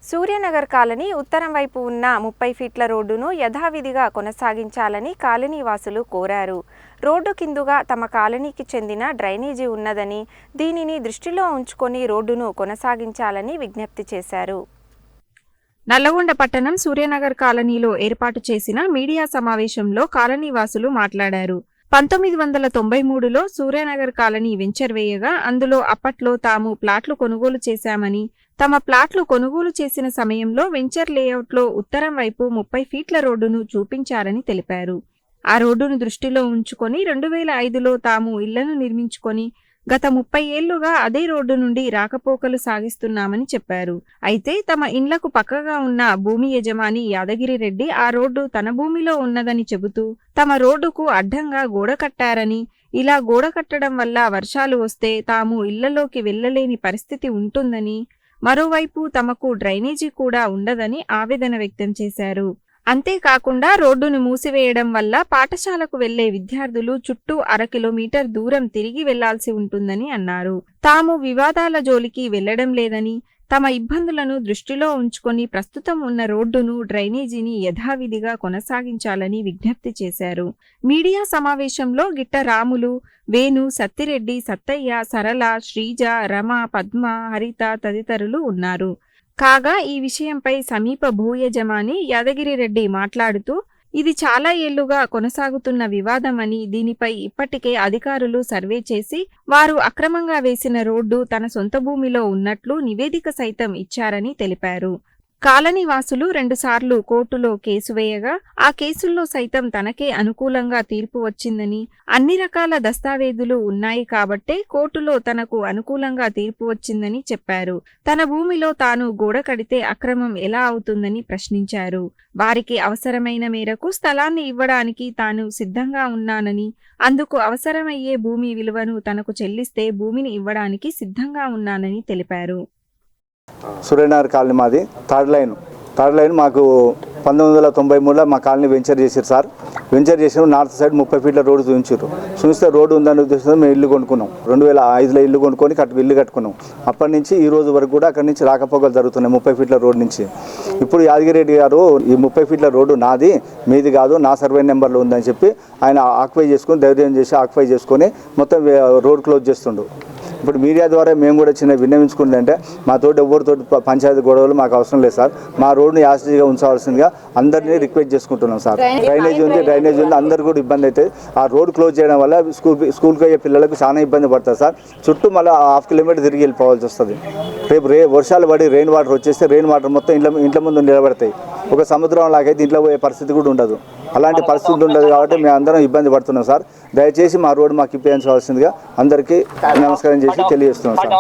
Suryanagar colony ఉత్తరం వైపు ఉన్న 30 ఫీట్ల రోడ్డును యథావిధిగా కొనసాగించాలని కాలనీ వాసులు కోరారు. రోడ్డు కిందుగా తమ కాలనీకి చెందిన డ్రైనేజీ ఉన్నదని, దీనిని దృష్టిలో ఉంచుకొని రోడ్డును కొనసాగించాలని విజ్ఞప్తి చేశారు. నల్లగొండ పట్టణం సూర్యనగర్ కాలనీలో ఏర్పాటు చేసిన మీడియా సమావేశంలో కాలనీ వాసులు మాట్లాడారు. 1993లో సూర్యనగర్ కాలనీ వెంచర్ వేయగా అందులో అప్పట్లో తాము ప్లాట్లు కొనుగోలు చేశామని, తమ ప్లాట్లు కొనుగోలు చేసిన సమయంలో వెంచర్ లేఅవుట్లో ఉత్తరం వైపు 30 ఫీట్ల రోడ్డును చూపించారని తెలిపారు. ఆ రోడ్డును దృష్టిలో ఉంచుకొని 2005లో తాము ఇళ్లను నిర్మించుకొని గత 30 ఏళ్లుగా అదే రోడ్డు నుండి రాకపోకలు సాగిస్తున్నామని చెప్పారు. అయితే తమ ఇండ్లకు పక్కగా ఉన్న భూమి యజమాని యాదగిరి రెడ్డి ఆ రోడ్డు తన భూమిలో ఉన్నదని చెబుతూ తమ రోడ్డుకు అడ్డంగా గోడ కట్టారని, ఇలా గోడ కట్టడం వల్ల వర్షాలు వస్తే తాము ఇళ్లలోకి వెళ్లలేని పరిస్థితి ఉంటుందని, మరోవైపు తమకు డ్రైనేజీ కూడా ఉండదని ఆవేదన వ్యక్తం చేశారు. అంతేకాకుండా రోడ్డును మూసివేయడం వల్ల పాఠశాలకు వెళ్లే విద్యార్థులు చుట్టూ 1/2 కిలోమీటర్ దూరం తిరిగి వెళ్లాల్సి ఉంటుందని అన్నారు. తాము వివాదాల జోలికి వెళ్లడం లేదని, తమ ఇబ్బందులను దృష్టిలో ఉంచుకొని ప్రస్తుతం ఉన్న రోడ్డును, డ్రైనేజీని యథావిధిగా కొనసాగించాలని విజ్ఞప్తి చేశారు. మీడియా సమావేశంలో గిట్ట రాములు, వేణు, సత్తిరెడ్డి, సత్తయ్య, సరళ, శ్రీజ, రమ, పద్మ, హరిత తదితరులు ఉన్నారు. కాగా ఈ విషయంపై సమీప భూ యజమాని యాదగిరి రెడ్డి మాట్లాడుతూ ఇది చాలా ఏళ్లుగా కొనసాగుతున్న వివాదమని, దీనిపై ఇప్పటికే అధికారులు సర్వే చేసి వారు అక్రమంగా వేసిన రోడ్డు తన సొంత భూమిలో ఉన్నట్లు నివేదిక సైతం ఇచ్చారని తెలిపారు. కాలనీ వాసులు 2 సార్లు కోర్టులో కేసు వేయగా ఆ కేసుల్లో సైతం తనకే అనుకూలంగా తీర్పు వచ్చిందని, అన్ని రకాల దస్తావేజులు ఉన్నాయి కాబట్టే కోర్టులో తనకు అనుకూలంగా తీర్పు వచ్చిందని చెప్పారు. తన భూమిలో తాను గోడ కడితే అక్రమం ఎలా అవుతుందని ప్రశ్నించారు. వారికి అవసరమైన మేరకు స్థలాన్ని ఇవ్వడానికి తాను సిద్ధంగా ఉన్నానని, అందుకు అవసరమయ్యే భూమి విలువను తనకు చెల్లిస్తే భూమిని ఇవ్వడానికి సిద్ధంగా ఉన్నానని తెలిపారు. సూర్యనగర్ కాలనీ మాది థర్డ్ లైన్ మాకు 1993లో మా కాలనీ వెంచర్ చేశారు సార్. వెంచర్ చేసిన నార్త్ సైడ్ 30 ఫీట్ల రోడ్డు చూపిస్తే రోడ్డు ఉందని ఉద్దేశంతో మేము ఇల్లు కొనుక్కున్నాం. 2005లో ఇల్లు కొనుక్కొని ఇల్లు కట్టుకున్నాం. అప్పటి నుంచి ఈ రోజు వరకు కూడా అక్కడి నుంచి రాకపోకలు జరుగుతున్నాయి 30 ఫీట్ల రోడ్డు నుంచి. ఇప్పుడు యాదగిరెడ్డి గారు ఈ 30 ఫీట్ల రోడ్డు నాది, మీది కాదు, నా సర్వే నెంబర్లో ఉందని చెప్పి ఆయన ఆక్యుపై చేసుకొని ధైర్యం చేసి ఆక్యుపై చేసుకొని మొత్తం రోడ్ క్లోజ్ చేస్తుండు. ఇప్పుడు మీడియా ద్వారా మేము కూడా చిన్న విన్నవించుకుందంటే మాతోటి ఎవరితోటి పంచాయతీ గొడవలు మాకు అవసరం లేదు సార్. మా రోడ్డుని యాసిటీగా ఉంచవలసిందిగా అందరినీ రిక్వెస్ట్ చేసుకుంటున్నాం సార్. డ్రైనేజ్ ఉంది అందరు కూడా ఇబ్బంది అవుతుంది. ఆ రోడ్ క్లోజ్ చేయడం వల్ల స్కూల్కి అయ్యే పిల్లలకు చాలా ఇబ్బంది పడుతుంది సార్. చుట్టూ మళ్ళీ 1/2 కిలోమీటర్ తిరిగి వెళ్ళిపోవాల్సి వస్తుంది. రేపు వర్షాలు పడి రెయిన్ వాటర్ వచ్చేస్తే రెయిన్ వాటర్ మొత్తం ఇంట్ల ముందు నిలబడతాయి. ఒక సముద్రం లాగైతే ఇంట్లో పోయే పరిస్థితి కూడా ఉండదు. అలాంటి పరిస్థితి ఉండదు కాబట్టి మేము అందరం ఇబ్బంది పడుతున్నాం సార్. దయచేసి మా రోడ్డు మాకు ఇప్పించవలసిందిగా అందరికీ నమస్కారం చేసి తెలియజేస్తున్నాం సార్.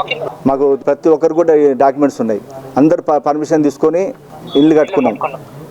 మాకు ప్రతి ఒక్కరు కూడా డాక్యుమెంట్స్ ఉన్నాయి. అందరు పర్మిషన్ తీసుకొని ఇల్లు కట్టుకున్నాం.